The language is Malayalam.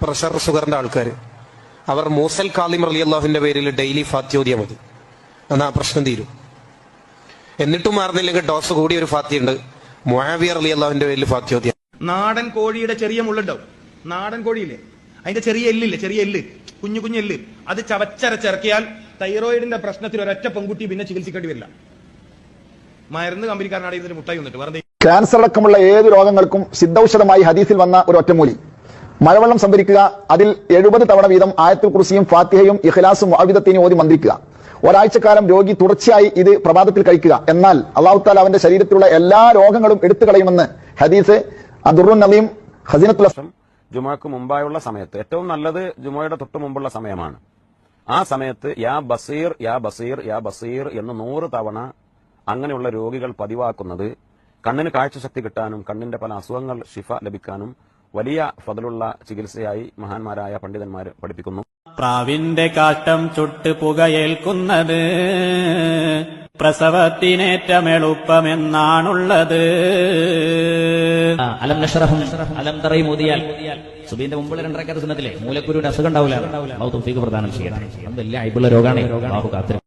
പ്രഷർ ഷുഗറിന്റെ ആൾക്കാർ, അവർ മൂസൽ കാളിം റളിയല്ലാഹുവിന്റെ പേരിൽ ഡെയിലി ഫാത്തിഹ ഓതിയാൽ മതി, എന്നാ പ്രശ്നം തീരും. എന്നിട്ടും മാറുന്നില്ലെങ്കിൽ ഡോസ് കൂടി ഒരു ഫാത്തിഹ ഉണ്ട്, മുആവിയ റളിയല്ലാഹുവിന്റെ പേരിൽ ഫാത്തിഹ ഓതിയാൽ. നാടൻ കോഴിയുടെ ചെറിയ മുള്ളുണ്ടാവും, നാടൻ കോഴിയില്ലേ, അതിന്റെ ചെറിയ എല്ലില്ലേ, ചെറിയ എല്ല്, കുഞ്ഞു കുഞ്ഞെല്ല്, അത് ചവച്ചരച്ചിറക്കിയാൽ തൈറോയിഡിന്റെ പ്രശ്നത്തിൽ ഒരൊറ്റ പെൺകുട്ടി പിന്നെ ചികിത്സിക്കേണ്ടി വരില്ല. മരുന്ന് കമ്പനിക്കാരനാണ് ഇതിന് മുട്ടായി വന്നിട്ട് വെറുതെ. ക്യാൻസർ അടക്കമുള്ള ഏത് രോഗങ്ങൾക്കും സിദ്ധൌഷധമായി ഹദീസിൽ വന്ന ഒരു ഒറ്റമൂലി, മഴവെള്ളം സംഭരിക്കുക, അതിൽ 70 തവണ വീതം ആയത്തുൽ കുർസിയും ഫാത്തിഹയും ഇഖ്ലാസും മുഅവ്വിദത്തീനും ഓതി മന്ത്രിക്കുക. ഒരാഴ്ചക്കാലം രോഗി തുടർച്ചയായി ഇത് പ്രഭാതത്തിൽ കഴിക്കുക. എന്നാൽ അല്ലാഹു തആല അവന്റെ ശരീരത്തിലുള്ള എല്ലാ രോഗങ്ങളും എടുത്തു കളയുമെന്ന് ഹദീസ് അദുറുൻ നളീം ഖസീനത്തുൽ ജുമുഅക്ക് മുമ്പായുള്ള സമയത്ത് ഏറ്റവും നല്ലത് ജുമുഅയുടെ തൊട്ട് മുമ്പുള്ള സമയമാണ്. ആ സമയത്ത് യാ ബസീർ യാ ബസീർ യാ ബസീർ എന്ന് 100 തവണ അങ്ങനെയുള്ള രോഗികൾ പതിവാക്കുന്നത് കണ്ണിന് കാഴ്ചശക്തി കിട്ടാനും കണ്ണിന്റെ പല അസുഖങ്ങൾ ശിഫ ലഭിക്കാനും വലിയ ഫദലുള്ള ചികിത്സയായി മഹാന്മാരായ പണ്ഡിതന്മാർ പഠിപ്പിക്കുന്നു. പ്രാവിന്റെ കാഷ്ടം ചുട്ട് പുകയേൽക്കുന്നത് പ്രസവത്തിനേറ്റം എളുപ്പമെന്നാണുള്ളത്. അലം നശ്റഹും അലം തറയും ഓതിയാൽ സുബീന്റെ മുമ്പുള്ള 2 റക്അത്ത് സുന്നത്തിലെ മൂലക്കുരുവിന്റെ അസുഖം ഉണ്ടാവില്ല. അല്ലാഹു തൗഫീഖ് പ്രദാനം ചെയ്യട്ടെ. വലിയ അയ്ബുള്ള രോഗമാണ്. അല്ലാഹു കാത്തിര